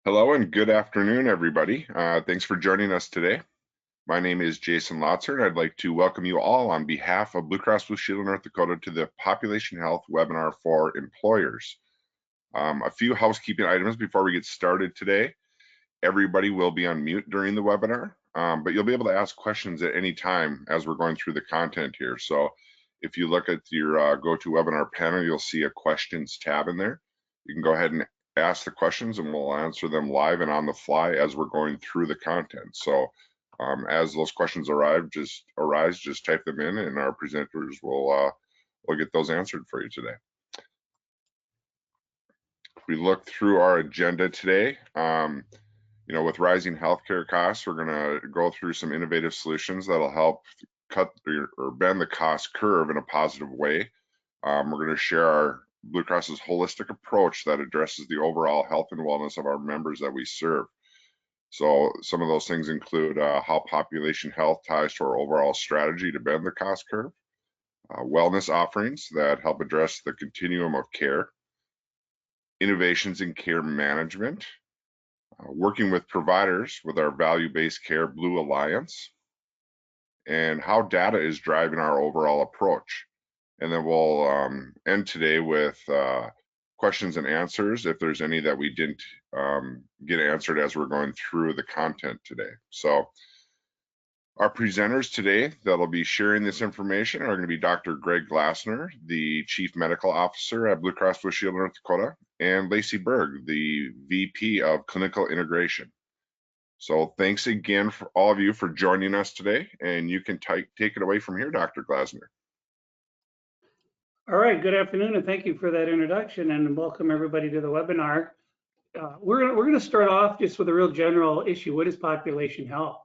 Hello and good afternoon, everybody. Thanks for joining us today. My name is Jason Lotzer, and I'd like to welcome you all on behalf of Blue Cross Blue Shield of North Dakota to the Population Health webinar for employers. A few housekeeping items before we get started today. Everybody will be on mute during the webinar, but you'll be able to ask questions at any time as we're going through the content here. So if you look at your GoToWebinar panel, you'll see a questions tab in there. You can go ahead and ask the questions and we'll answer them live and on the fly as we're going through the content. So as those questions arise, just type them in and our presenters will get those answered for you today. If we look through our agenda today, with rising healthcare costs, we're going to go through some innovative solutions that'll help cut or bend the cost curve in a positive way. We're going to share our Blue Cross's holistic approach that addresses the overall health and wellness of our members that we serve. So some of those things include how population health ties to our overall strategy to bend the cost curve, wellness offerings that help address the continuum of care, innovations in care management, working with providers with our value-based care Blue Alliance, and how data is driving our overall approach. And then we'll end today with questions and answers if there's any that we didn't get answered as we're going through the content today. So our presenters today that'll be sharing this information are going to be Dr. Greg Glassner, the Chief Medical Officer at Blue Cross Blue Shield of North Dakota, and Lacey Berg, the VP of Clinical Integration. So thanks again for all of you for joining us today, and you can take it away from here, Dr. Glassner. All right, good afternoon, and thank you for that introduction, and welcome everybody to the webinar. We're going to start off just with a real general issue. What is population health?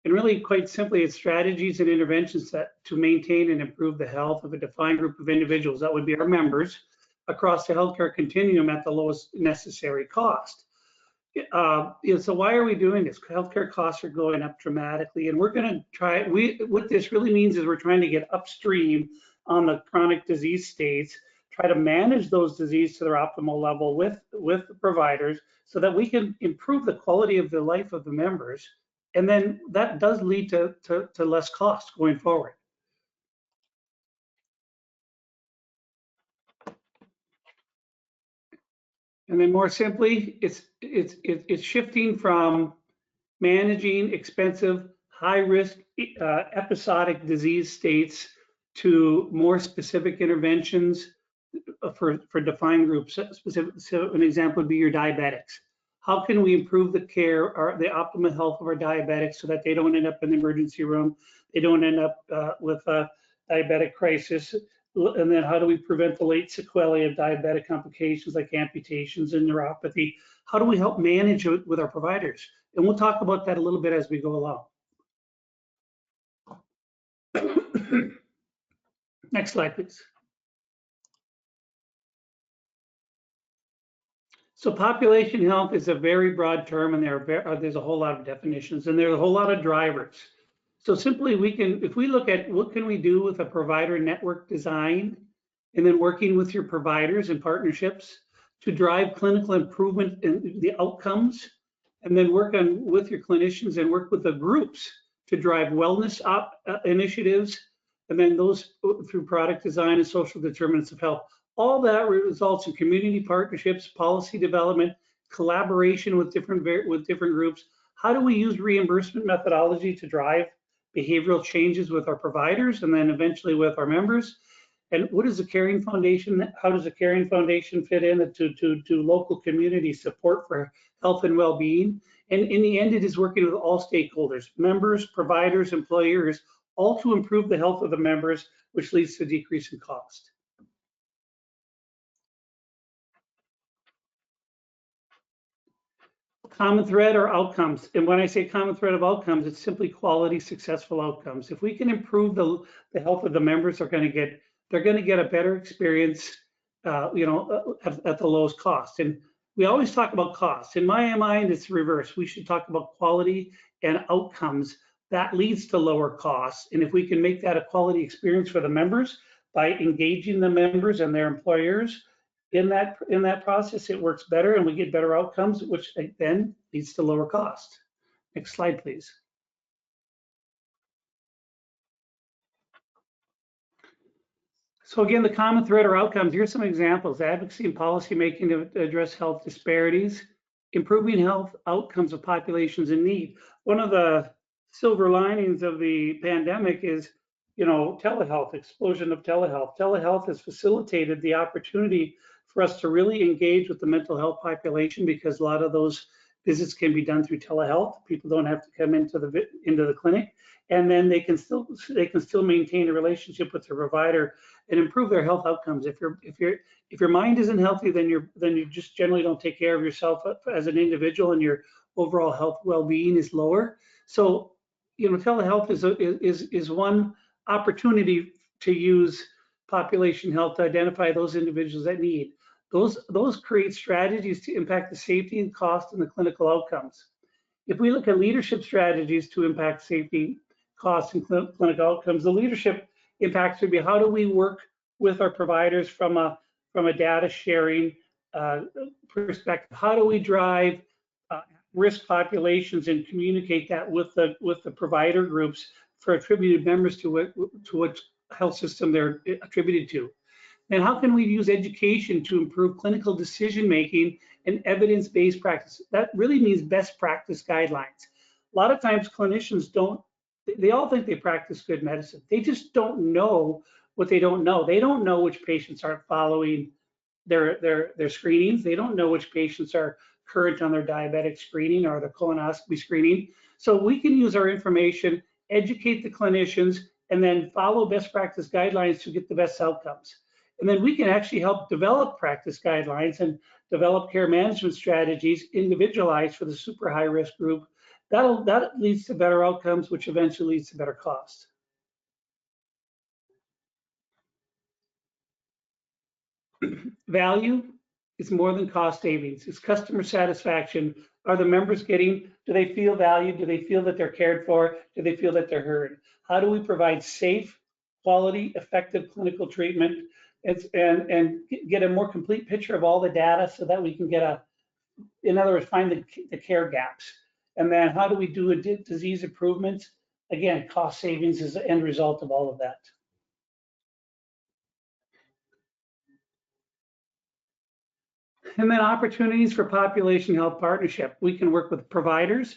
And really, quite simply, it's strategies and interventions to maintain and improve the health of a defined group of individuals, that would be our members, across the healthcare continuum at the lowest necessary cost. So why are we doing this? Healthcare costs are going up dramatically, and we're going to try. What this really means is we're trying to get upstream on the chronic disease states, try to manage those diseases to their optimal level with the providers so that we can improve the quality of the life of the members. And then that does lead to less cost going forward. And then more simply, it's shifting from managing expensive, high-risk episodic disease states to more specific interventions for defined groups. So an example would be your diabetics. How can we improve the care or the optimal health of our diabetics so that they don't end up in the emergency room, they don't end up with a diabetic crisis, and then how do we prevent the late sequelae of diabetic complications like amputations and neuropathy? How do we help manage it with our providers? And we'll talk about that a little bit as we go along. Next slide, please. So population health is a very broad term, and there's a whole lot of definitions, and there's a whole lot of drivers. So simply, if we look at what can we do with a provider network design, and then working with your providers and partnerships to drive clinical improvement in the outcomes, and then work with your clinicians and work with the groups to drive wellness initiatives, and then those through product design and social determinants of health. All that results in community partnerships, policy development, collaboration with different groups. How do we use reimbursement methodology to drive behavioral changes with our providers and then eventually with our members? And what is the Caring Foundation? How does the Caring Foundation fit in to local community support for health and well-being? And in the end, it is working with all stakeholders, members, providers, employers, all to improve the health of the members, which leads to a decrease in cost. Common thread are outcomes. And when I say common thread of outcomes, it's simply quality, successful outcomes. If we can improve the health of the members, they're going to get a better experience, at the lowest cost. And we always talk about cost. In my mind, it's the reverse. We should talk about quality and outcomes. That leads to lower costs. And if we can make that a quality experience for the members by engaging the members and their employers, in that process, it works better and we get better outcomes, which then leads to lower cost. Next slide, please. So again, the common thread or outcomes, here's some examples: advocacy and policy making to address health disparities, improving health outcomes of populations in need. One of the silver linings of the pandemic is, telehealth, explosion of telehealth. Telehealth has facilitated the opportunity for us to really engage with the mental health population, because a lot of those visits can be done through telehealth. People don't have to come into the clinic, and then they can still maintain a relationship with their provider and improve their health outcomes. If your mind isn't healthy, then you just generally don't take care of yourself as an individual, and your overall health well-being is lower. So, telehealth is one opportunity to use population health to identify those individuals that need. Those create strategies to impact the safety and cost and the clinical outcomes. If we look at leadership strategies to impact safety, costs, and clinical outcomes, the leadership impacts would be: how do we work with our providers from a data sharing perspective? How do we drive risk populations and communicate that with the provider groups for attributed members to what health system they're attributed to? And how can we use education to improve clinical decision making and evidence-based practice? That really means best practice guidelines. A lot of times clinicians they all think they practice good medicine. They just don't know what they don't know. They don't know which patients aren't following their screenings. They don't know which patients are current on their diabetic screening or the colonoscopy screening. So we can use our information, educate the clinicians, and then follow best practice guidelines to get the best outcomes. And then we can actually help develop practice guidelines and develop care management strategies individualized for the super high risk group. That leads to better outcomes, which eventually leads to better cost. Value is more than cost savings. It's customer satisfaction. Are the members do they feel valued? Do they feel that they're cared for? Do they feel that they're heard? How do we provide safe, quality, effective clinical treatment and get a more complete picture of all the data so that we can in other words, find the care gaps? And then how do we do disease improvements? Again, cost savings is the end result of all of that. And then opportunities for population health partnership. We can work with providers,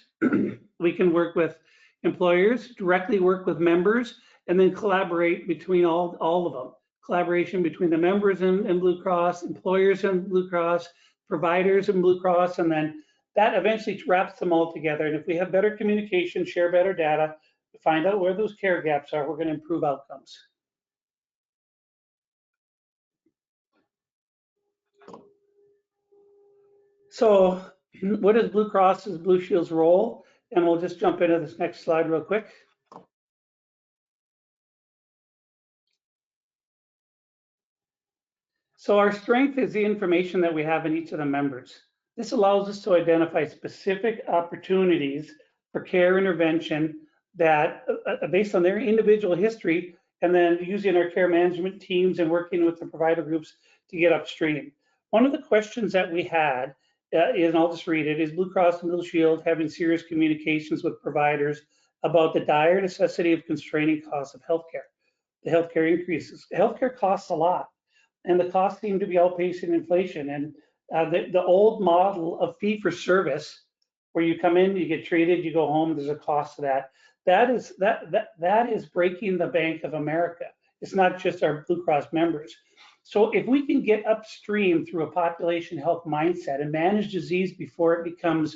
we can work with employers, directly work with members, and then collaborate between all of them. Collaboration between the members and Blue Cross, employers and Blue Cross, providers and Blue Cross, and then that eventually wraps them all together. And if we have better communication, share better data, find out where those care gaps are, we're going to improve outcomes. So what is Blue Cross's Blue Shield's role? And we'll just jump into this next slide real quick. So our strength is the information that we have in each of the members. This allows us to identify specific opportunities for care intervention that based on their individual history, and then using our care management teams and working with the provider groups to get upstream. One of the questions that we had and I'll just read it, is Blue Cross and Blue Shield having serious communications with providers about the dire necessity of constraining costs of healthcare? The healthcare increases. Healthcare costs a lot, and the costs seem to be outpacing inflation. And the old model of fee for service, where you come in, you get treated, you go home, there's a cost to that. That is breaking the Bank of America. It's not just our Blue Cross members. So if we can get upstream through a population health mindset and manage disease before it becomes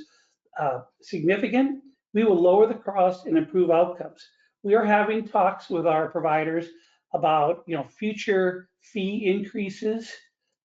significant, we will lower the cost and improve outcomes. We are having talks with our providers about future fee increases.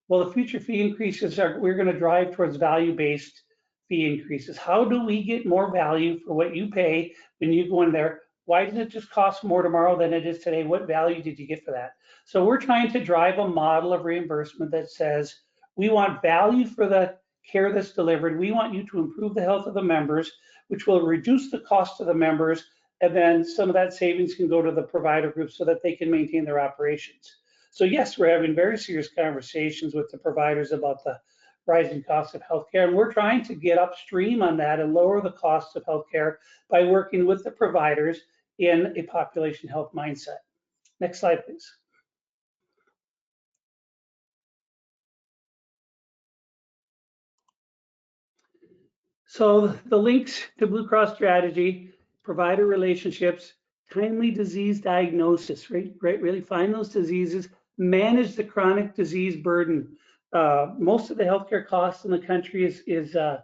Well, the future fee increases we're going to drive towards value-based fee increases. How do we get more value for what you pay when you go in there? Why does it just cost more tomorrow than it is today? What value did you get for that? So we're trying to drive a model of reimbursement that says we want value for the care that's delivered. We want you to improve the health of the members, which will reduce the cost of the members, and then some of that savings can go to the provider group so that they can maintain their operations. So yes, we're having very serious conversations with the providers about the rising cost of healthcare, and we're trying to get upstream on that and lower the cost of healthcare by working with the providers in a population health mindset. Next slide, please. So the links to Blue Cross strategy, provider relationships, timely disease diagnosis, right? Really find those diseases, manage the chronic disease burden. Most of the healthcare costs in the country is I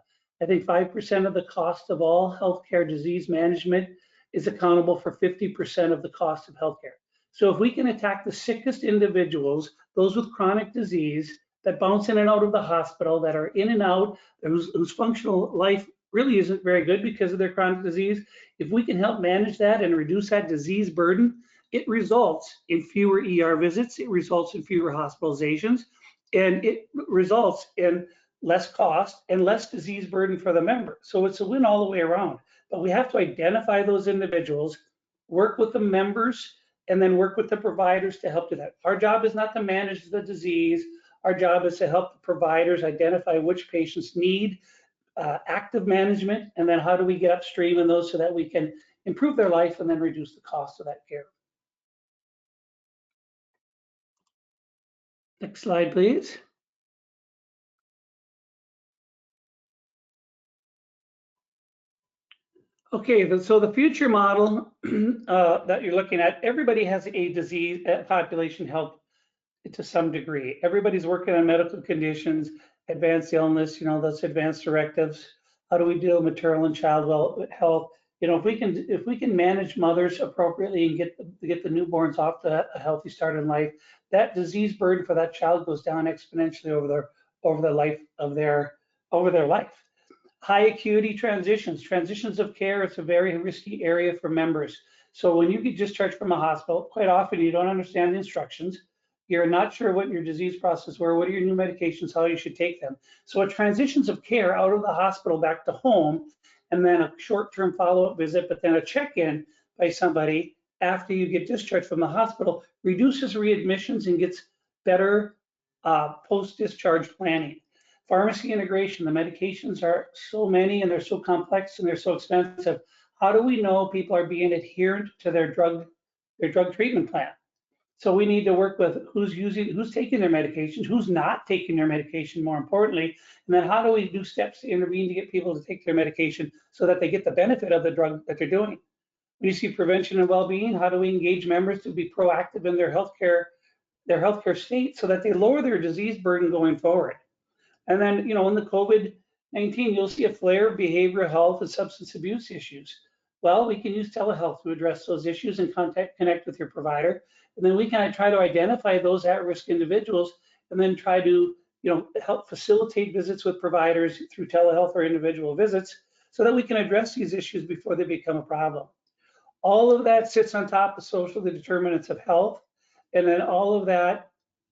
think 5% of the cost of all healthcare disease management is accountable for 50% of the cost of healthcare. So if we can attack the sickest individuals, those with chronic disease that bounce in and out of the hospital, that are in and out, whose functional life really isn't very good because of their chronic disease, if we can help manage that and reduce that disease burden, it results in fewer ER visits, it results in fewer hospitalizations, and it results in less cost and less disease burden for the member. So it's a win all the way around. But we have to identify those individuals, work with the members, and then work with the providers to help do that. Our job is not to manage the disease. Our job is to help the providers identify which patients need active management, and then how do we get upstream in those so that we can improve their life and then reduce the cost of that care. Next slide, please. Okay, so the future model that you're looking at, everybody has a disease, population health to some degree. Everybody's working on medical conditions, advanced illness, those advanced directives. How do we deal with maternal and child health? If we can manage mothers appropriately and get the newborns off to a healthy start in life, that disease burden for that child goes down exponentially over the life of their life. High acuity transitions of care, it's a very risky area for members. So when you get discharged from a hospital, quite often you don't understand the instructions. You're not sure what your disease process were, what are your new medications, how you should take them. So a transitions of care out of the hospital back to home, and then a short-term follow-up visit, but then a check-in by somebody after you get discharged from the hospital reduces readmissions and gets better post-discharge planning. Pharmacy integration, the medications are so many and they're so complex and they're so expensive. How do we know people are being adherent to their drug treatment plan? So we need to work with who's taking their medications, who's not taking their medication, more importantly, and then how do we do steps to intervene to get people to take their medication so that they get the benefit of the drug that they're doing. When you see prevention and well-being, how do we engage members to be proactive in their healthcare state so that they lower their disease burden going forward? And then, in the COVID-19, you'll see a flare of behavioral health and substance abuse issues. Well, we can use telehealth to address those issues and connect with your provider. And then we can try to identify those at-risk individuals and then try to, help facilitate visits with providers through telehealth or individual visits so that we can address these issues before they become a problem. All of that sits on top of social determinants of health. And then all of that,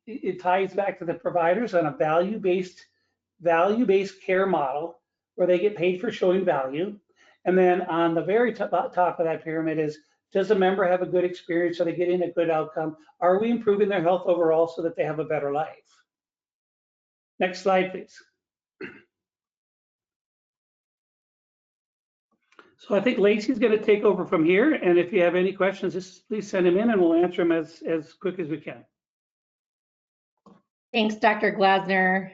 it ties back to the providers on a value-based care model where they get paid for showing value. And then on the very top of that pyramid is, does the member have a good experience? Are they getting a good outcome? Are we improving their health overall so that they have a better life? Next slide, please. So I think Lacey's going to take over from here. And if you have any questions, please send them in and we'll answer them as quick as we can. Thanks, Dr. Glasner.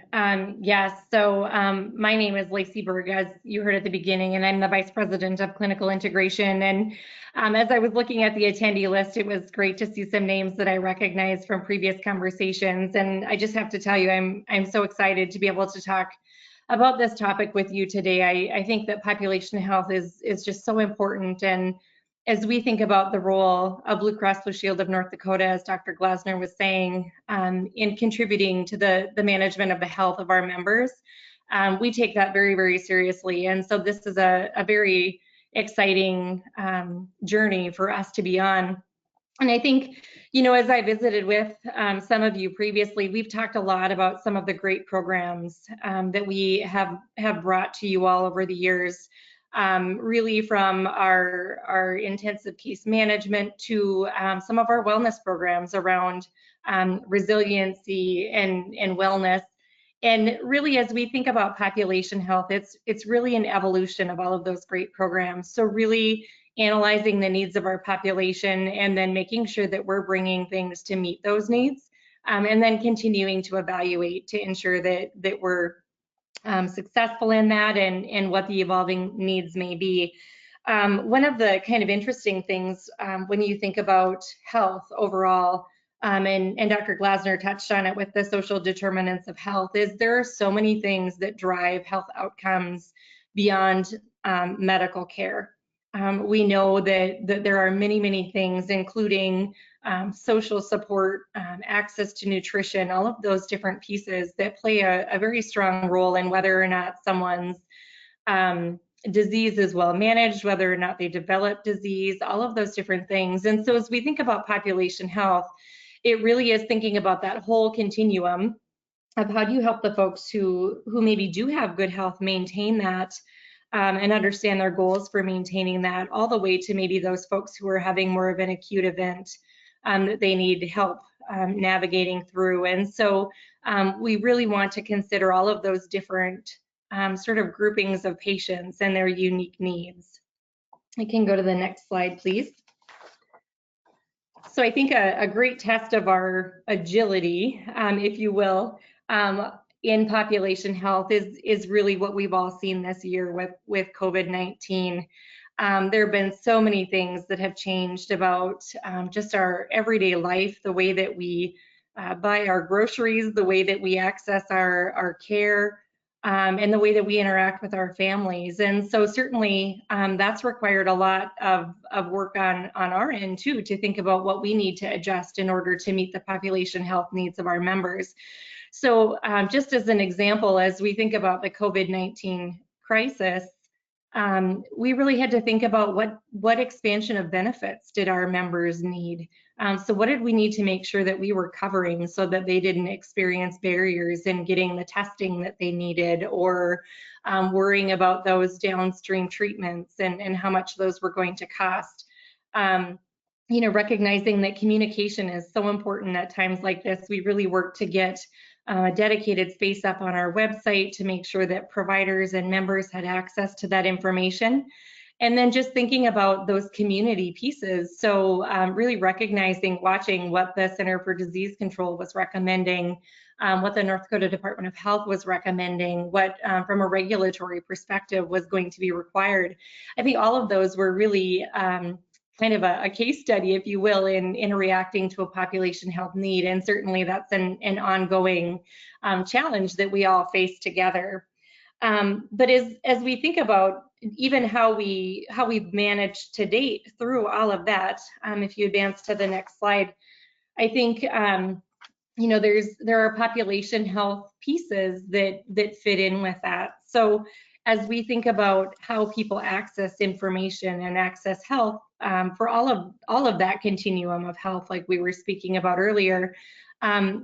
Yes, so my name is Lacey Berg, as you heard at the beginning, and I'm the Vice President of Clinical Integration. And as I was looking at the attendee list, it was great to see some names that I recognized from previous conversations. And I just have to tell you, I'm so excited to be able to talk about this topic with you today. I think that population health is just so important. And as we think about the role of Blue Cross Blue Shield of North Dakota, as Dr. Glasner was saying, in contributing to the management of the health of our members, we take that very, very seriously. And so this is a very exciting journey for us to be on. And I think, as I visited with some of you previously, we've talked a lot about some of the great programs that we have brought to you all over the years. Really from our intensive case management to some of our wellness programs around resiliency, and wellness. And really, as we think about population health, it's really an evolution of all of those great programs. So really analyzing the needs of our population and then making sure that we're bringing things to meet those needs, and then continuing to evaluate to ensure that we're successful in that and what the evolving needs may be. One of the kind of interesting things when you think about health overall, and Dr. Glasner touched on it with the social determinants of health, is there are so many things that drive health outcomes beyond medical care. We know that there are many, many things, including social support, access to nutrition, all of those different pieces that play a very strong role in whether or not someone's disease is well managed, whether or not they develop disease, all of those different things. And so as we think about population health, it really is thinking about that whole continuum of how do you help the folks who maybe do have good health maintain that, and understand their goals for maintaining that, all the way to maybe those folks who are having more of an acute event that they need help navigating through. And so we really want to consider all of those different sort of groupings of patients and their unique needs. I can go to the next slide, please. So I think a great test of our agility, if you will, in population health is really what we've all seen this year with COVID-19. There have been so many things that have changed about just our everyday life, the way that we buy our groceries, the way that we access our care, and the way that we interact with our families. And so certainly that's required a lot of work on our end too, to think about what we need to adjust in order to meet the population health needs of our members. So just as an example, as we think about the COVID-19 crisis, we really had to think about what expansion of benefits did our members need. So what did we need to make sure that we were covering so that they didn't experience barriers in getting the testing that they needed, or worrying about those downstream treatments and how much those were going to cost. You know, recognizing that communication is so important at times like this, we really work to get a dedicated space up on our website to make sure that providers and members had access to that information. And then just thinking about those community pieces. So really recognizing, watching what the Center for Disease Control was recommending, what the North Dakota Department of Health was recommending, what from a regulatory perspective was going to be required. I think all of those were really kind of a case study, if you will, in reacting to a population health need. And certainly that's an ongoing challenge that we all face together. But as we think about even how we've managed to date through all of that, if you advance to the next slide, I think you know, there are population health pieces that fit in with that. So as we think about how people access information and access health, for all of that continuum of health, like we were speaking about earlier,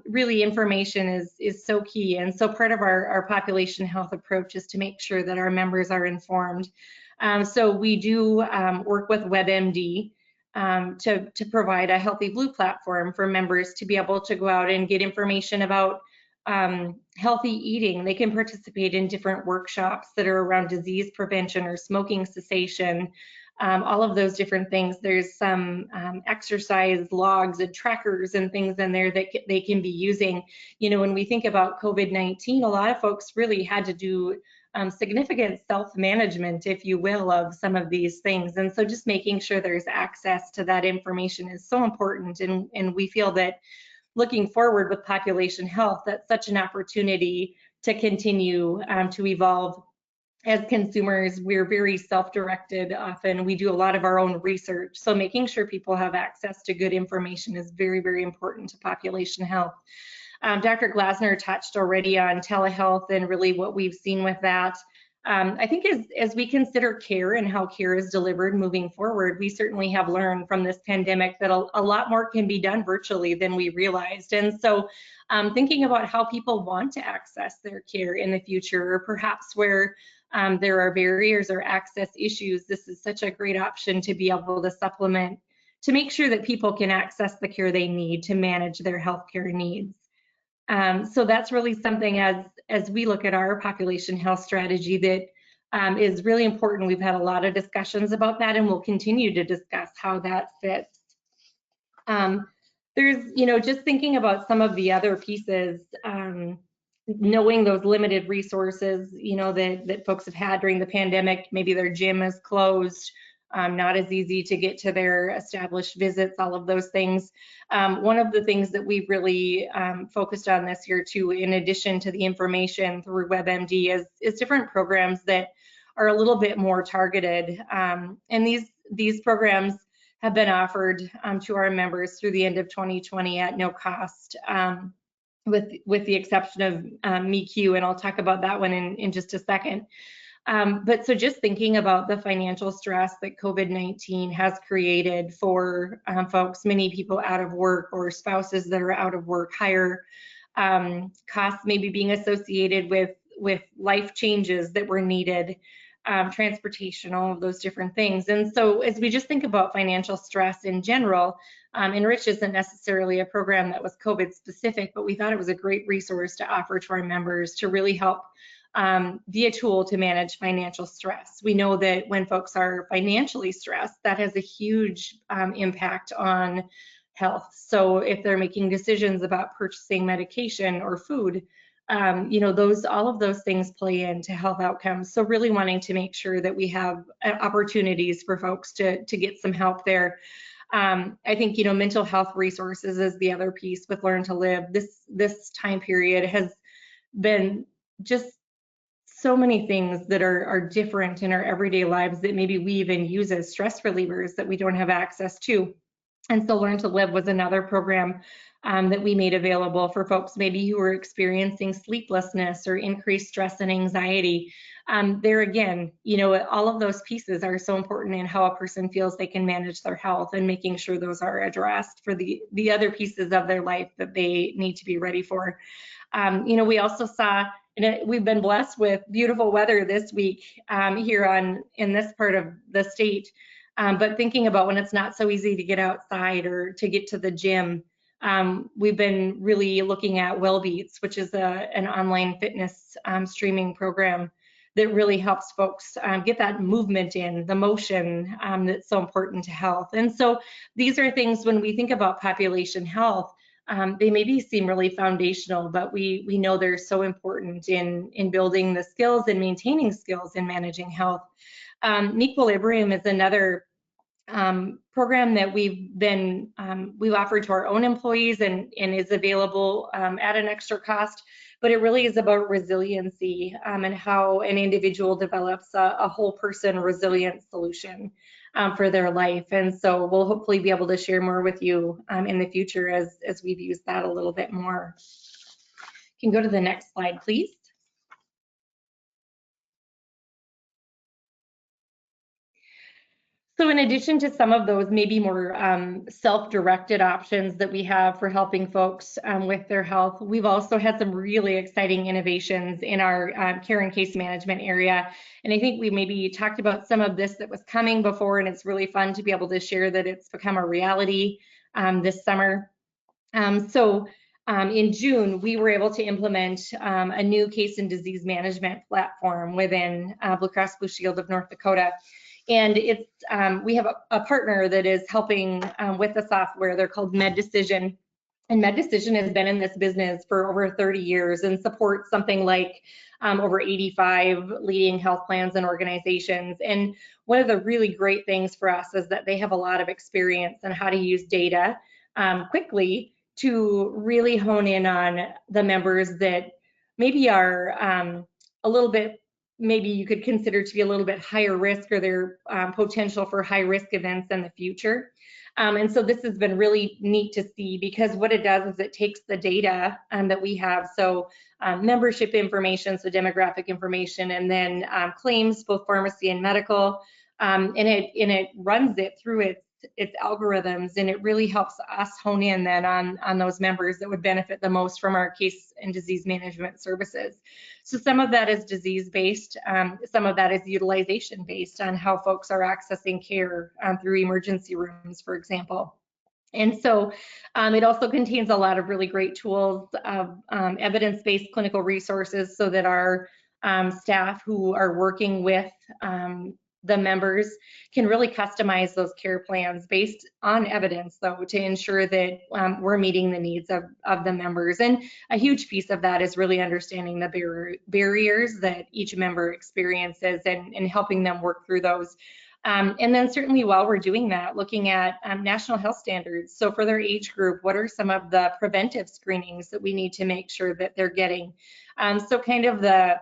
really information is so key. And so part of our population health approach is to make sure that our members are informed. So we do work with WebMD to provide a Healthy Blue platform for members to be able to go out and get information about healthy eating. They can participate in different workshops that are around disease prevention or smoking cessation, all of those different things. There's some exercise logs and trackers and things in there that they can be using. You know, when we think about COVID-19, a lot of folks really had to do significant self-management, if you will, of some of these things. And so just making sure there's access to that information is so important. And we feel that looking forward with population health, that's such an opportunity to continue to evolve. As consumers, we're very self-directed often. We do a lot of our own research. So making sure people have access to good information is very, very important to population health. Dr. Glasner touched already on telehealth and really what we've seen with that. I think as we consider care and how care is delivered moving forward, we certainly have learned from this pandemic that a lot more can be done virtually than we realized. And so thinking about how people want to access their care in the future, or perhaps where there are barriers or access issues, this is such a great option to be able to supplement to make sure that people can access the care they need to manage their healthcare needs. So that's really something as we look at our population health strategy that is really important. We've had a lot of discussions about that, and we'll continue to discuss how that fits. There's, just thinking about some of the other pieces, knowing those limited resources, that folks have had during the pandemic. Maybe their gym is closed, not as easy to get to their established visits, all of those things. One of the things that we've really focused on this year too, in addition to the information through WebMD, is different programs that are a little bit more targeted. And these programs have been offered to our members through the end of 2020 at no cost, with the exception of MeQ, and I'll talk about that one in just a second. But so just thinking about the financial stress that COVID-19 has created for folks, many people out of work or spouses that are out of work, higher costs maybe being associated with life changes that were needed, transportation, all of those different things. And so as we just think about financial stress in general, Enrich isn't necessarily a program that was COVID specific, but we thought it was a great resource to offer to our members to really help be a tool to manage financial stress. We know that when folks are financially stressed, that has a huge impact on health. So if they're making decisions about purchasing medication or food, all of those things play into health outcomes. So really wanting to make sure that we have opportunities for folks to get some help there. I think, mental health resources is the other piece with Learn to Live. This time period has been just so many things that are different in our everyday lives that maybe we even use as stress relievers that we don't have access to. And so Learn to Live was another program that we made available for folks maybe who are experiencing sleeplessness or increased stress and anxiety. There again, all of those pieces are so important in how a person feels they can manage their health, and making sure those are addressed for the other pieces of their life that they need to be ready for. We also saw, and we've been blessed with beautiful weather this week here in this part of the state. But thinking about when it's not so easy to get outside or to get to the gym, we've been really looking at Wellbeats, which is an online fitness streaming program that really helps folks get that movement in, the motion that's so important to health. And so these are things, when we think about population health, they maybe seem really foundational, but we know they're so important in building the skills and maintaining skills in managing health. Equilibrium is another program that we've offered to our own employees and is available at an extra cost, but it really is about resiliency and how an individual develops a whole person resilient solution for their life. And so we'll hopefully be able to share more with you in the future as we've used that a little bit more. You can go to the next slide, please. So in addition to some of those maybe more self-directed options that we have for helping folks with their health, we've also had some really exciting innovations in our care and case management area. And I think we maybe talked about some of this that was coming before, and it's really fun to be able to share that it's become a reality this summer. In June, we were able to implement a new case and disease management platform within Blue Cross Blue Shield of North Dakota. And we have a partner that is helping with the software. They're called MedDecision. And MedDecision has been in this business for over 30 years and supports something like over 85 leading health plans and organizations. And one of the really great things for us is that they have a lot of experience on how to use data quickly to really hone in on the members that maybe are a little bit, maybe you could consider to be a little bit higher risk, or their potential for high risk events in the future. And so this has been really neat to see, because what it does is it takes the data that we have, so membership information, so demographic information, and then claims, both pharmacy and medical, and it runs it through its algorithms, and it really helps us hone in then on those members that would benefit the most from our case and disease management services. So some of that is disease-based, some of that is utilization-based on how folks are accessing care through emergency rooms, for example. And so it also contains a lot of really great tools of evidence-based clinical resources so that our staff who are working with the members can really customize those care plans based on evidence, though, to ensure that we're meeting the needs of the members. And a huge piece of that is really understanding the barriers that each member experiences and helping them work through those. And then certainly while we're doing that, looking at national health standards. So for their age group, what are some of the preventive screenings that we need to make sure that they're getting? So kind of the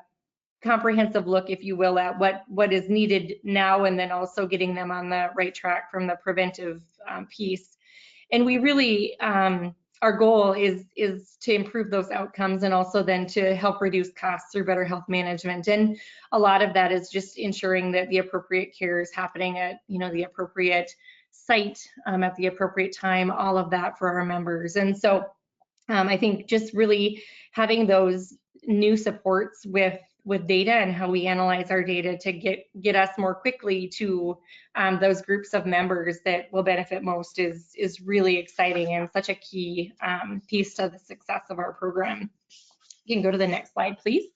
comprehensive look, if you will, at what is needed now, and then also getting them on the right track from the preventive piece. And we really, our goal is to improve those outcomes and also then to help reduce costs through better health management. And a lot of that is just ensuring that the appropriate care is happening at, the appropriate site at the appropriate time, all of that for our members. And so I think just really having those new supports with data and how we analyze our data to get us more quickly to those groups of members that will benefit most is really exciting and such a key piece to the success of our program. You can go to the next slide, please.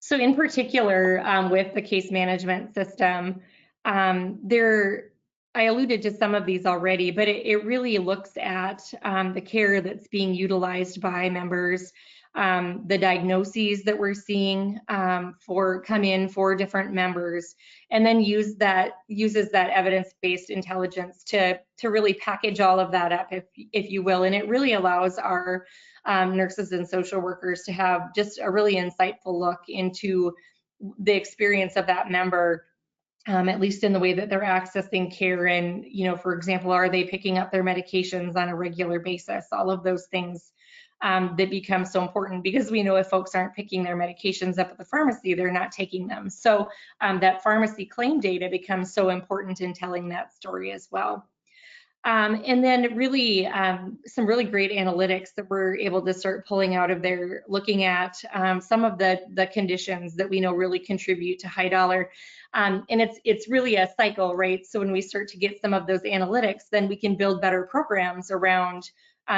So in particular, with the case management system, I alluded to some of these already, but it really looks at the care that's being utilized by members, the diagnoses that we're seeing come in for different members, and then uses that evidence-based intelligence to really package all of that up, if you will. And it really allows our nurses and social workers to have just a really insightful look into the experience of that member, at least in the way that they're accessing care. And, for example, are they picking up their medications on a regular basis? All of those things that become so important, because we know if folks aren't picking their medications up at the pharmacy, they're not taking them. So that pharmacy claim data becomes so important in telling that story as well. And then really some really great analytics that we're able to start pulling out of there, looking at some of the conditions that we know really contribute to high dollar. And it's really a cycle, right? So when we start to get some of those analytics, then we can build better programs around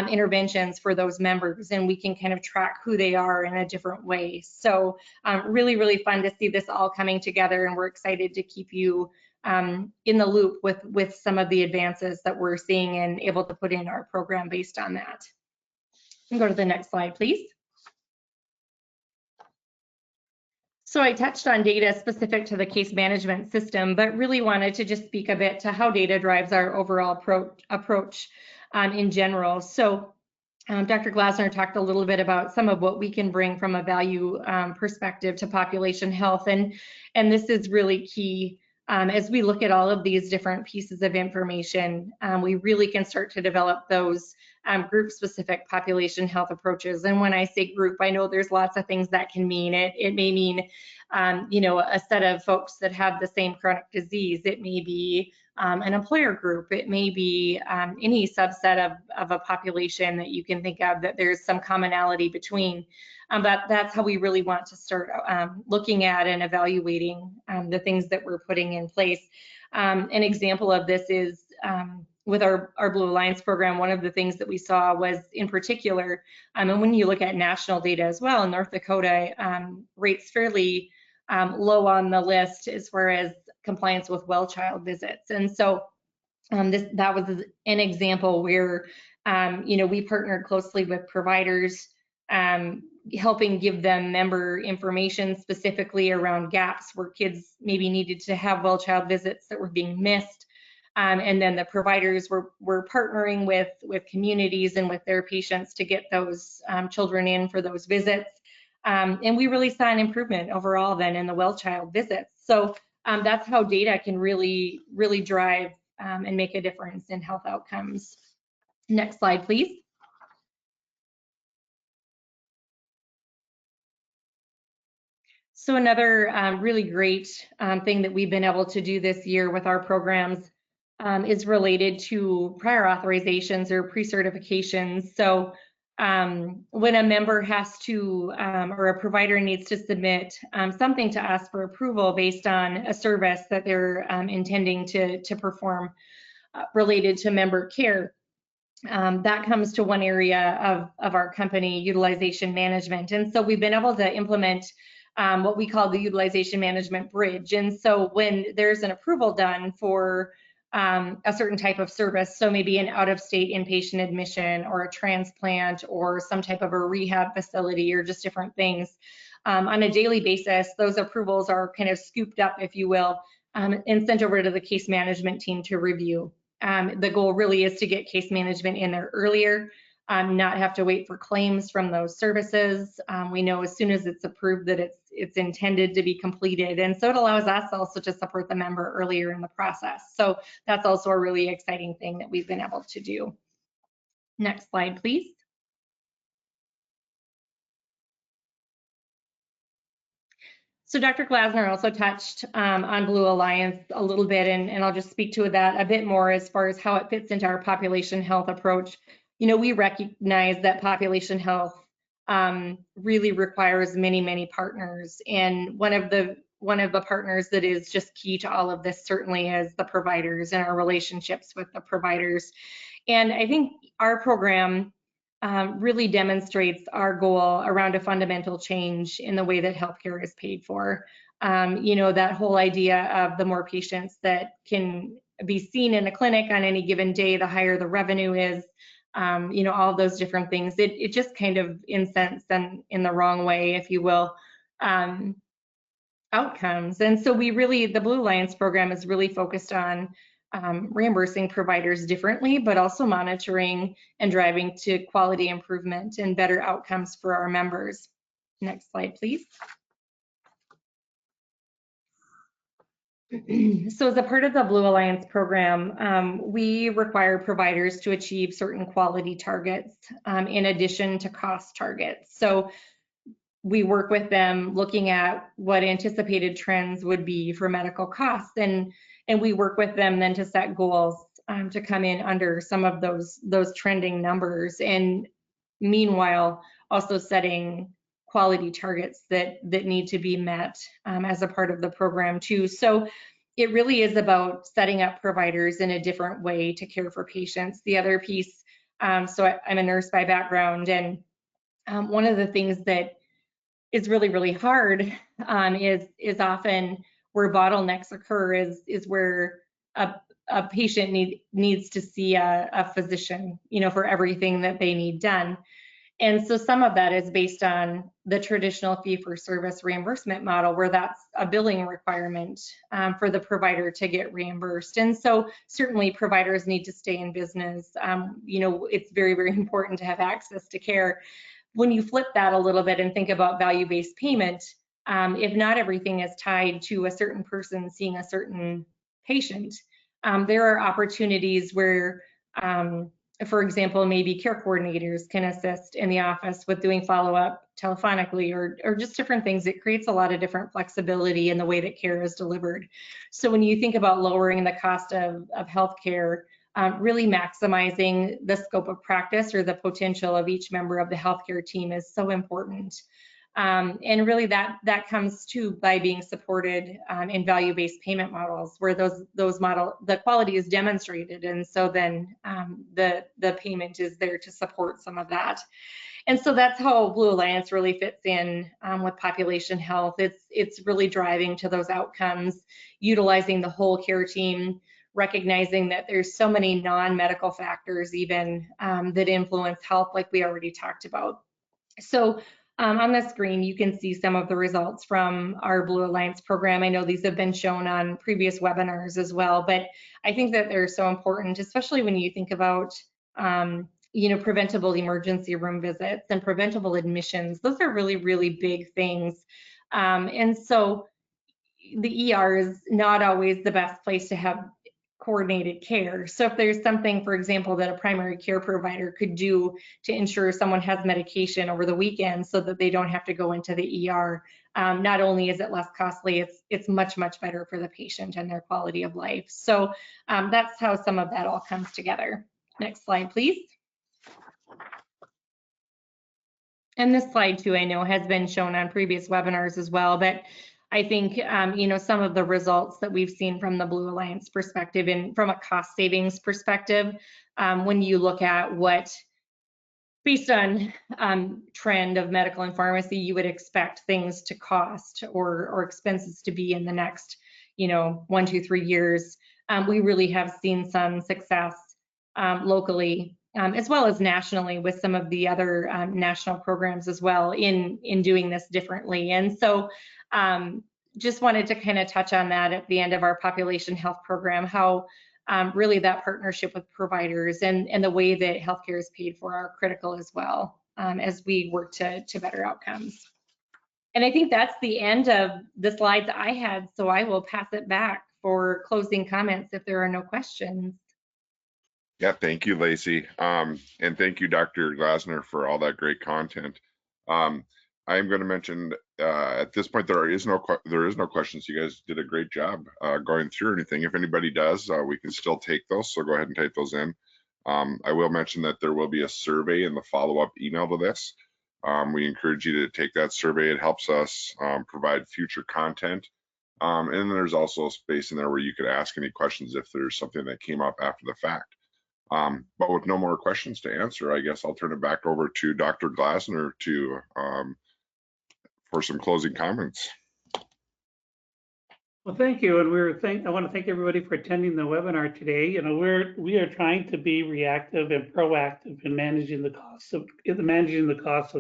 interventions for those members, and we can kind of track who they are in a different way. So really, really fun to see this all coming together, and we're excited to keep you in the loop with some of the advances that we're seeing and able to put in our program based on that. And go to the next slide, please. So I touched on data specific to the case management system, but really wanted to just speak a bit to how data drives our overall approach in general. So Dr. Glasner talked a little bit about some of what we can bring from a value perspective to population health, and this is really key. As we look at all of these different pieces of information, we really can start to develop those group-specific population health approaches. And when I say group, I know there's lots of things that can mean. It may mean, a set of folks that have the same chronic disease. It may be an employer group. It may be any subset of a population that you can think of that there's some commonality between. But that's how we really want to start looking at and evaluating the things that we're putting in place. An example of this is with our Blue Alliance program. One of the things that we saw was, in particular, and when you look at national data as well, in North Dakota rates fairly low on the list as far as compliance with well child visits. And so that was an example where we partnered closely with providers, helping give them member information specifically around gaps where kids maybe needed to have well child visits that were being missed. And then the providers were partnering with communities and with their patients to get those children in for those visits. And we really saw an improvement overall then in the well child visits. So that's how data can really, really drive and make a difference in health outcomes. Next slide, please. So another really great thing that we've been able to do this year with our programs is related to prior authorizations or pre-certifications. So when a member has to, or a provider needs to submit something to us for approval based on a service that they're intending to perform related to member care, that comes to one area of our company, utilization management. And so we've been able to implement what we call the utilization management bridge. And so when there's an approval done for a certain type of service, so maybe an out-of-state inpatient admission or a transplant or some type of a rehab facility or just different things, on a daily basis, those approvals are kind of scooped up, if you will, and sent over to the case management team to review. The goal really is to get case management in there earlier, not have to wait for claims from those services. We know as soon as it's approved that it's intended to be completed. And so it allows us also to support the member earlier in the process. So that's also a really exciting thing that we've been able to do. Next slide, please. So Dr. Glasner also touched on Blue Alliance a little bit, and I'll just speak to that a bit more as far as how it fits into our population health approach. You know, we recognize that population health really requires many, many partners, and one of the partners that is just key to all of this certainly is the providers and our relationships with the providers. And I think our program really demonstrates our goal around a fundamental change in the way that healthcare is paid for. You know, that whole idea of the more patients that can be seen in a clinic on any given day, the higher the revenue is, you know, all those different things. It just kind of incents them in the wrong way, if you will, outcomes. And so the Blue Alliance program is really focused on reimbursing providers differently, but also monitoring and driving to quality improvement and better outcomes for our members. Next slide, please. So as a part of the Blue Alliance program, we require providers to achieve certain quality targets in addition to cost targets. So we work with them looking at what anticipated trends would be for medical costs, and we work with them then to set goals to come in under some of those trending numbers, and meanwhile also setting quality targets that need to be met as a part of the program too. So it really is about setting up providers in a different way to care for patients. The other piece, so I'm a nurse by background, and one of the things that is really, really hard is often where bottlenecks occur is where a patient needs to see a physician, you know, for everything that they need done. And so some of that is based on the traditional fee-for-service reimbursement model, where that's a billing requirement for the provider to get reimbursed. And so certainly providers need to stay in business. You know, it's very, very important to have access to care. When you flip that a little bit and think about value-based payment, if not everything is tied to a certain person seeing a certain patient, there are opportunities where, for example, maybe care coordinators can assist in the office with doing follow-up telephonically or just different things. It creates a lot of different flexibility in the way that care is delivered. So when you think about lowering the cost of healthcare, really maximizing the scope of practice or the potential of each member of the healthcare team is so important. And really that comes to by being supported in value-based payment models, where the quality is demonstrated, and so then the payment is there to support some of that. And so that's how Blue Alliance really fits in with population health. It's really driving to those outcomes, utilizing the whole care team, recognizing that there's so many non-medical factors even that influence health, like we already talked about. So on the screen, you can see some of the results from our Blue Alliance program. I know these have been shown on previous webinars as well, but I think that they're so important, especially when you think about you know, preventable emergency room visits and preventable admissions. Those are really, really big things. And so the ER is not always the best place to have coordinated care. So if there's something, for example, that a primary care provider could do to ensure someone has medication over the weekend so that they don't have to go into the ER, not only is it less costly, it's much, much better for the patient and their quality of life. So that's how some of that all comes together. Next slide, please. And this slide too, I know has been shown on previous webinars as well, but I think, some of the results that we've seen from the Blue Alliance perspective and from a cost savings perspective, when you look at what, based on trend of medical and pharmacy, you would expect things to cost or expenses to be in the next, 1, 2, 3 years. We really have seen some success locally, as well as nationally with some of the other national programs as well in doing this differently. And so just wanted to kind of touch on that at the end of our population health program, how really that partnership with providers and the way that healthcare is paid for are critical as well as we work to better outcomes. And I think that's the end of the slides I had, so I will pass it back for closing comments if there are no questions. Yeah, thank you, Lacey. And thank you, Dr. Glasner, for all that great content. I'm going to mention at this point there is no questions. You guys did a great job going through anything. If anybody does, we can still take those. So go ahead and type those in. I will mention that there will be a survey in the follow-up email to this. We encourage you to take that survey. It helps us provide future content. And then there's also a space in there where you could ask any questions if there's something that came up after the fact. But with no more questions to answer, I guess I'll turn it back over to Dr. Glasner for some closing comments. Well, thank you, and I want to thank everybody for attending the webinar today. We are trying to be reactive and proactive in managing the costs of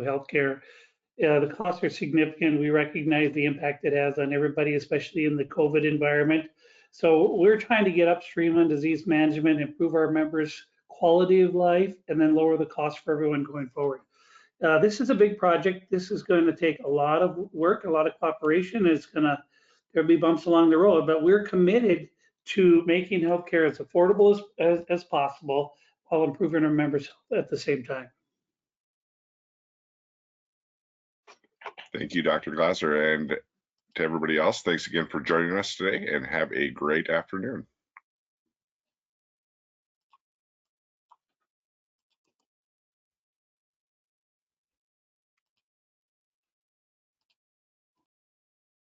healthcare. The costs are significant. We recognize the impact it has on everybody, especially in the COVID environment. So we're trying to get upstream on disease management, improve our members' quality of life, and then lower the cost for everyone going forward. This is a big project. This is going to take a lot of work, a lot of cooperation. There'll be bumps along the road, but we're committed to making healthcare as affordable as possible while improving our members' health at the same time. Thank you, Dr. Glasser, and to everybody else, thanks again for joining us today, and have a great afternoon.